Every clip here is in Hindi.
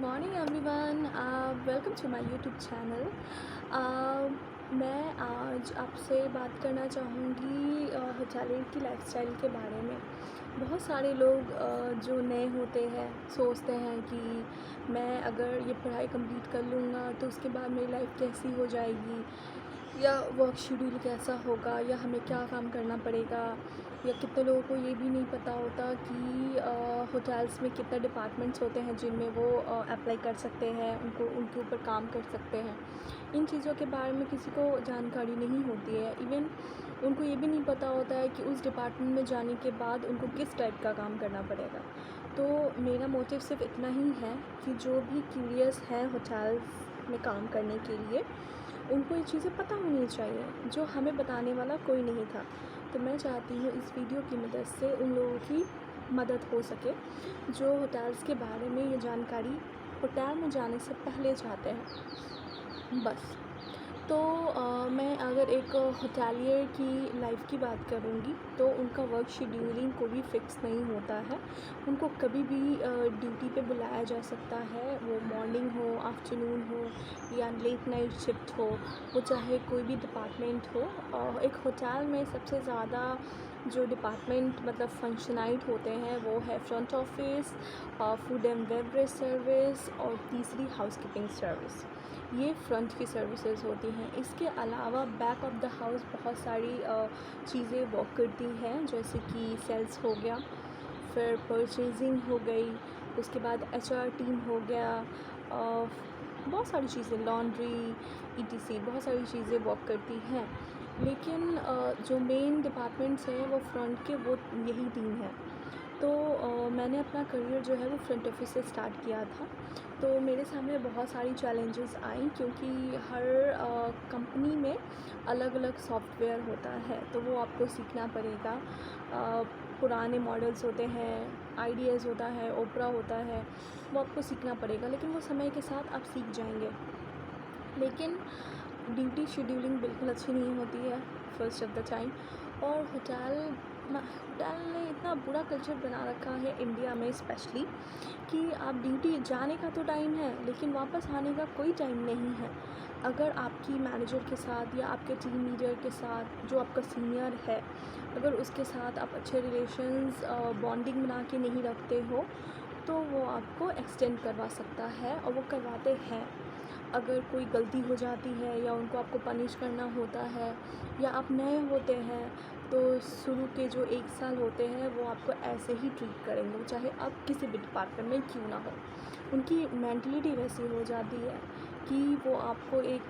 Morning everyone, welcome to my YouTube channel. मैं आज आपसे बात करना चाहूँगी होटलियर की लाइफस्टाइल के बारे में। बहुत सारे लोग जो नए होते हैं सोचते हैं कि मैं अगर ये पढ़ाई कंप्लीट कर लूँगा तो उसके बाद मेरी लाइफ कैसी हो जाएगी, या वर्क शेड्यूल कैसा होगा, या हमें क्या काम करना पड़ेगा। या कितने लोगों को ये भी नहीं पता होता कि होटल्स में कितने डिपार्टमेंट्स होते हैं जिनमें वो अप्लाई कर सकते हैं, उनके ऊपर काम कर सकते हैं। इन चीज़ों के बारे में किसी को जानकारी नहीं होती है। इवन उनको ये भी नहीं पता होता है कि उस डिपार्टमेंट में जाने के बाद उनको किस टाइप का काम करना पड़ेगा। तो मेरा मोटिव सिर्फ इतना ही है कि जो भी क्यूरियस हैं होटल्स में काम करने के लिए, उनको ये चीज़ें पता होनी चाहिए जो हमें बताने वाला कोई नहीं था। तो मैं चाहती हूँ इस वीडियो की मदद से उन लोगों की मदद हो सके जो होटल्स के बारे में ये जानकारी होटल में जाने से पहले चाहते हैं बस। तो मैं अगर एक होटेलियर की लाइफ की बात करूँगी तो उनका वर्क शेड्यूलिंग कोई फिक्स नहीं होता है। उनको कभी भी ड्यूटी पे बुलाया जा सकता है, वो मॉर्निंग हो, आफ्टरनून हो, या लेट नाइट शिफ्ट हो, वो चाहे कोई भी डिपार्टमेंट हो। एक होटल में सबसे ज़्यादा जो डिपार्टमेंट मतलब फंक्शनाइट होते हैं वो है front office, food and beverage service, और तीसरी हाउसकीपिंग सर्विस। ये फ्रंट की सर्विसेज होती हैं। इसके अलावा बैक ऑफ द हाउस बहुत सारी चीज़ें वर्क करती हैं, जैसे कि सेल्स हो गया, फिर परचेजिंग हो गई, उसके बाद एचआर टीम हो गया, बहुत सारी चीज़ें, लॉन्ड्री, ईटीसी, बहुत सारी चीज़ें वर्क करती हैं। लेकिन जो मेन डिपार्टमेंट्स हैं वो फ्रंट के, वो यही तीन हैं। तो मैंने अपना करियर जो है वो फ्रंट ऑफिस से स्टार्ट किया था। तो मेरे सामने बहुत सारी चैलेंजेस आई, क्योंकि हर कंपनी में अलग अलग सॉफ्टवेयर होता है, तो वो आपको सीखना पड़ेगा। पुराने मॉडल्स होते हैं, आईडीएस होता है, ओपरा होता है, वो आपको सीखना पड़ेगा, लेकिन वो समय के साथ आप सीख जाएंगे। लेकिन ड्यूटी शेड्यूलिंग बिल्कुल अच्छी नहीं होती है फर्स्ट ऑफ द टाइम। और होटल ने इतना बुरा कल्चर बना रखा है इंडिया में स्पेशली, कि आप ड्यूटी जाने का तो टाइम है लेकिन वापस आने का कोई टाइम नहीं है। अगर आपकी मैनेजर के साथ या आपके टीम लीडर के साथ जो आपका सीनियर है, अगर उसके साथ आप अच्छे रिलेशंस बॉन्डिंग बना के नहीं रखते हो, तो वो आपको एक्सटेंड करवा सकता है, और वो करवाते हैं। अगर कोई गलती हो जाती है या उनको आपको पनिश करना होता है, या आप नए होते हैं, तो शुरू के जो 1 साल होते हैं वो आपको ऐसे ही ट्रीट करेंगे, चाहे आप किसी भी डिपार्टमेंट में क्यों ना हो। उनकी मेंटलिटी वैसी हो जाती है कि वो आपको एक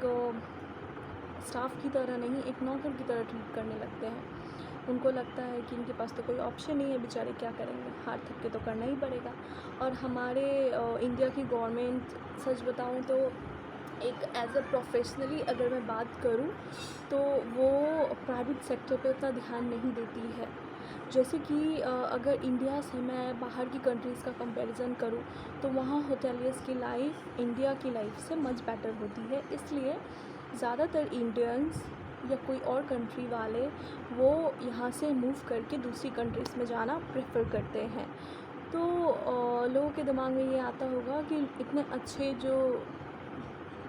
स्टाफ की तरह नहीं, एक नौकर की तरह ट्रीट करने लगते हैं। उनको लगता है कि इनके पास तो कोई ऑप्शन नहीं है, बेचारे क्या करेंगे, हाथ थक के तो करना ही पड़ेगा। और हमारे इंडिया की गवर्नमेंट, सच बताऊं तो, एक एज अ प्रोफेशनली अगर मैं बात करूं, तो वो प्राइवेट सेक्टर पे उतना ध्यान नहीं देती है। जैसे कि अगर इंडिया से मैं बाहर की कंट्रीज़ का कंपैरिजन करूं, तो वहाँ होटेलियर्स की लाइफ इंडिया की लाइफ से मच बेटर होती है। इसलिए ज़्यादातर इंडियंस या कोई और कंट्री वाले वो यहाँ से मूव करके दूसरी कंट्रीज़ में जाना प्रेफर करते हैं। तो लोगों के दिमाग में ये आता होगा कि इतने अच्छे जो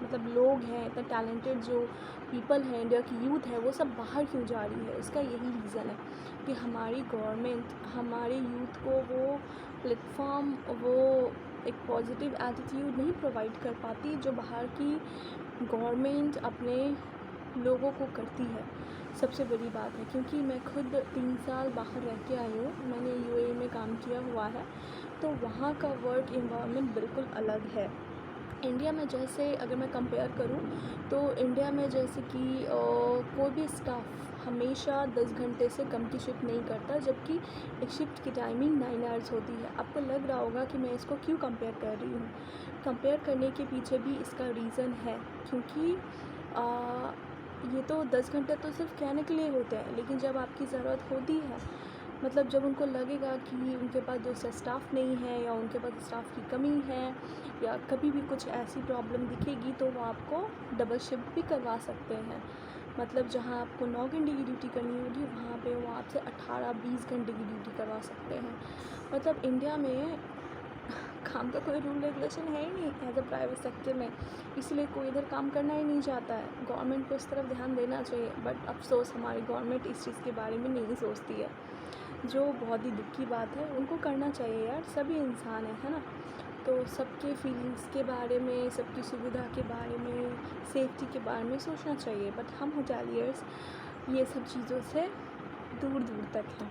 मतलब लोग हैं, इतना टैलेंटेड जो पीपल हैं, इंडिया की यूथ है, वो सब बाहर क्यों जा रही है। इसका यही रीज़न है कि हमारी गवर्नमेंट हमारे यूथ को वो प्लेटफॉर्म, वो एक पॉजिटिव एटीट्यूड नहीं प्रोवाइड कर पाती जो बाहर की गवर्नमेंट अपने लोगों को करती है। सबसे बड़ी बात है, क्योंकि मैं खुद 3 साल बाहर रह के आई हूँ, मैंने यूएई में काम किया हुआ है, तो वहाँ का वर्क एनवायरनमेंट बिल्कुल अलग है। इंडिया में जैसे अगर मैं कंपेयर करूं, तो इंडिया में जैसे कि कोई भी स्टाफ हमेशा 10 घंटे से कम की शिफ्ट नहीं करता, जबकि एक शिफ्ट की टाइमिंग 9 आवर्स होती है। आपको लग रहा होगा कि मैं इसको क्यों कंपेयर कर रही हूँ। कंपेयर करने के पीछे भी इसका रीज़न है, क्योंकि ये तो 10 घंटे तो सिर्फ कहने के लिए होते हैं, लेकिन जब आपकी ज़रूरत होती है, मतलब जब उनको लगेगा कि उनके पास दूसरा स्टाफ नहीं है, या उनके पास स्टाफ की कमी है, या कभी भी कुछ ऐसी प्रॉब्लम दिखेगी, तो वो आपको डबल शिफ्ट भी करवा सकते हैं। मतलब जहाँ आपको 9 घंटे की ड्यूटी करनी होगी, वहाँ पे वो आपसे 18-20 घंटे की ड्यूटी करवा सकते हैं। मतलब इंडिया में काम का कोई रूल रेगुलेशन है ही नहीं एज अ प्राइवेट सेक्टर में, इसलिए कोई इधर काम करना ही नहीं चाहता है। गवर्नमेंट को इस तरफ ध्यान देना चाहिए, बट अफसोस हमारी गवर्नमेंट इस चीज़ के बारे में नहीं सोचती है, जो बहुत ही दुख की बात है। उनको करना चाहिए यार, सभी इंसान है ना, तो सबके फीलिंग्स के बारे में, सबकी सुविधा के बारे में, सेफ्टी के बारे में सोचना चाहिए। बट हम होटेलियर्स ये सब चीज़ों से दूर दूर तक हैं,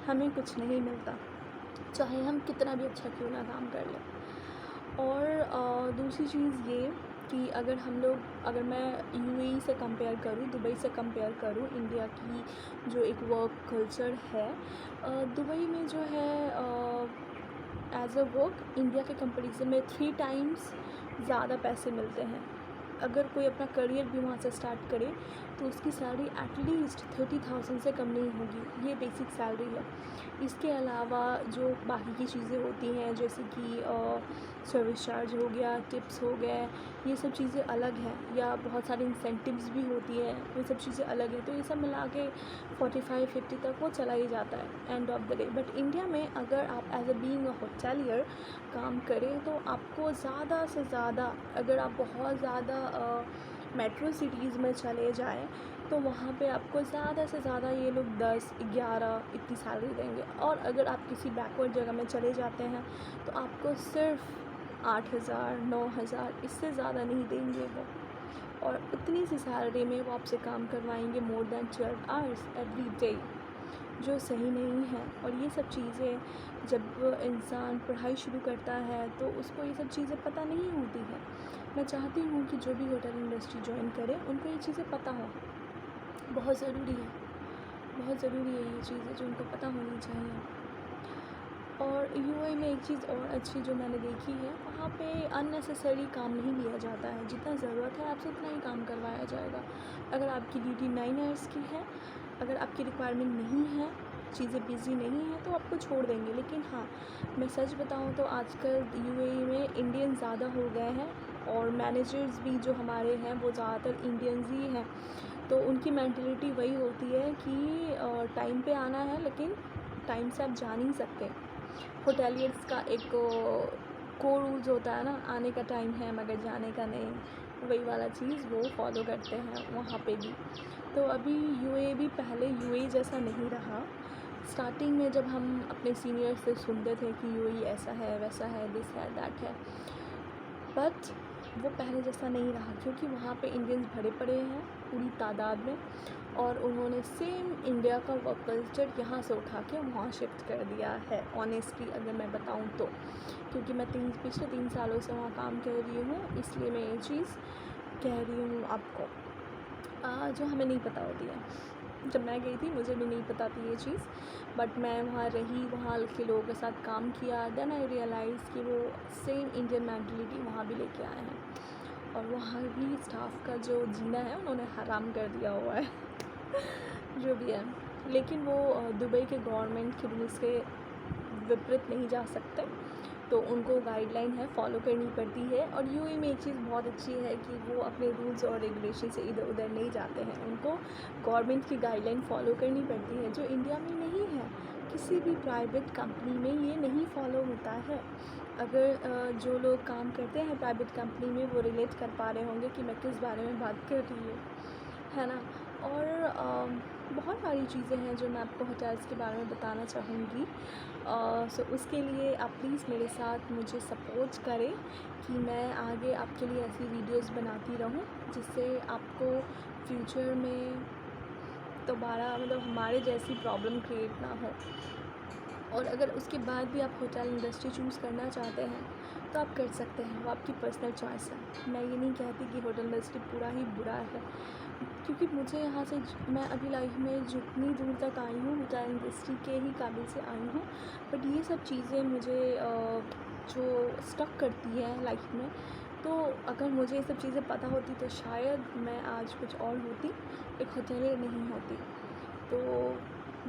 हमें कुछ नहीं मिलता, चाहे हम कितना भी अच्छा क्यों ना काम कर लें। और दूसरी चीज़ ये कि अगर मैं यूएई से कंपेयर करूँ, दुबई से कंपेयर करूँ, इंडिया की जो एक वर्क कल्चर है, दुबई में जो है एज अ वर्क इंडिया के कंपैरिजन में 3 टाइम्स ज़्यादा पैसे मिलते हैं। अगर कोई अपना करियर भी वहाँ से स्टार्ट करे तो उसकी सैलरी एटलीस्ट 30,000 से कम नहीं होगी, ये बेसिक सैलरी है। इसके अलावा जो बाकी की चीज़ें होती हैं, जैसे कि सर्विस चार्ज हो गया, टिप्स हो गए, ये सब चीज़ें अलग हैं, या बहुत सारी इंसेंटिव्स भी होती हैं, ये सब चीज़ें अलग हैं। तो ये सब मिला के 45-50 तक वो चला ही जाता है end of the day. But India में अगर आप as a being a hotelier काम करें तो आपको ज़्यादा से ज़्यादा, अगर आप बहुत ज़्यादा मेट्रो सिटीज़ में चले जाएँ तो वहाँ पे आपको ज़्यादा से ज़्यादा ये लोग 10-11 इतनी सैलरी देंगे। और अगर आप किसी बैकवर्ड जगह में चले जाते हैं तो आपको सिर्फ 8,000 9,000, इससे ज़्यादा नहीं देंगे वो। और उतनी सी सैलरी में वो आपसे काम करवाएंगे more than 12 hours every day, जो सही नहीं है। और ये सब चीज़ें जब इंसान पढ़ाई शुरू करता है तो उसको ये सब चीज़ें पता नहीं होती है। मैं चाहती हूँ कि जो भी होटल इंडस्ट्री ज्वाइन करे उनको ये चीज़ें पता हो, बहुत ज़रूरी है, बहुत ज़रूरी है ये चीज़ें जो उनको पता होनी चाहिए। और यूएई में एक चीज़ और अच्छी जो मैंने देखी है, वहाँ पे अननेसेसरी काम नहीं लिया जाता है, जितना ज़रूरत है आपसे उतना ही काम करवाया जाएगा। अगर आपकी ड्यूटी 9 आवर्स की है, अगर आपकी रिक्वायरमेंट नहीं है, चीज़ें बिज़ी नहीं हैं तो आपको छोड़ देंगे। लेकिन हाँ, मैं सच बताऊँ तो आजकल यूएई में इंडियन ज़्यादा हो गए हैं, और मैनेजर्स भी जो हमारे हैं वो ज़्यादातर इंडियंस ही हैं। तो उनकी मेंटालिटी वही होती है कि टाइम पे आना है, लेकिन टाइम से आप जा नहीं सकते। होटेलियर्स का एक कोर रूल्स होता है ना, आने का टाइम है मगर जाने का नहीं, वही वाला चीज़ वो फॉलो करते हैं वहाँ पे भी। तो अभी यूएई भी पहले यूएई जैसा नहीं रहा। स्टार्टिंग में जब हम अपने सीनियर्स से सुनते थे कि यूएई ऐसा है, वैसा है, दिस है, दैट है, बट वो पहले जैसा नहीं रहा, क्योंकि वहाँ पे इंडियंस भरे पड़े हैं पूरी तादाद में, और उन्होंने सेम इंडिया का वर्क कल्चर यहाँ से उठा के वहाँ शिफ्ट कर दिया है। ऑनेस्टली अगर मैं बताऊँ तो, क्योंकि मैं पिछले 3 सालों से वहाँ काम कर रही हूँ, इसलिए मैं ये चीज़ कह रही हूँ आपको, जो हमें नहीं पता होती है। जब मैं गई थी मुझे भी नहीं पता थी ये चीज़, बट मैं वहाँ रही, वहाँ के लोगों के साथ काम किया, देन आई रियलाइज़ कि वो सेम इंडियन मेंटालिटी वहाँ भी लेके आए हैं, और वहाँ भी स्टाफ का जो जीना है उन्होंने हराम कर दिया हुआ है जो भी है। लेकिन वो दुबई के गवर्नमेंट के रूल्स के विपरीत नहीं जा सकते, तो उनको गाइडलाइन है फॉलो करनी पड़ती है। और यूएई में एक चीज़ बहुत अच्छी है कि वो अपने रूल्स और रेगुलेशन से इधर उधर नहीं जाते हैं, उनको गवर्नमेंट की गाइडलाइन फॉलो करनी पड़ती है, जो इंडिया में नहीं है। किसी भी प्राइवेट कंपनी में ये नहीं फॉलो होता है। अगर जो लोग काम करते हैं प्राइवेट कंपनी में वो रिलेट कर पा रहे होंगे कि मैं किस बारे में बात कर रही हूँ, है ना। और बहुत सारी चीज़ें हैं जो मैं आपको होटल्स के बारे में बताना चाहूँगी। सो उसके लिए आप प्लीज़ मेरे साथ मुझे सपोर्ट करें कि मैं आगे आपके लिए ऐसी वीडियोस बनाती रहूँ, जिससे आपको फ्यूचर में दोबारा मतलब हमारे जैसी प्रॉब्लम क्रिएट ना हो। और अगर उसके बाद भी आप होटल इंडस्ट्री चूज़ करना चाहते हैं तो आप कर सकते हैं, वो आपकी पर्सनल चॉइस है। मैं ये नहीं कहती कि होटल इंडस्ट्री पूरा ही बुरा है, क्योंकि मुझे यहाँ से मैं अभी लाइफ में जितनी दूर तक आई हूँ होटल इंडस्ट्री के ही काबिल से आई हूँ। बट ये सब चीज़ें मुझे जो स्टक करती हैं लाइफ में, तो अगर मुझे ये सब चीज़ें पता होती तो शायद मैं आज कुछ और होती, एक होटलियर नहीं होती। तो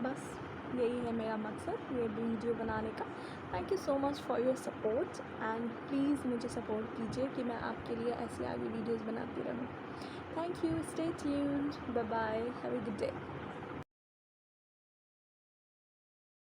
बस यही है मेरा मकसद ये वीडियो बनाने का। Thank you so much for your support, and please मुझे सपोर्ट कीजिए कि मैं आपके लिए ऐसी आगे वीडियोस बनाती रहूँ। Thank you, stay tuned, bye bye, have a good day.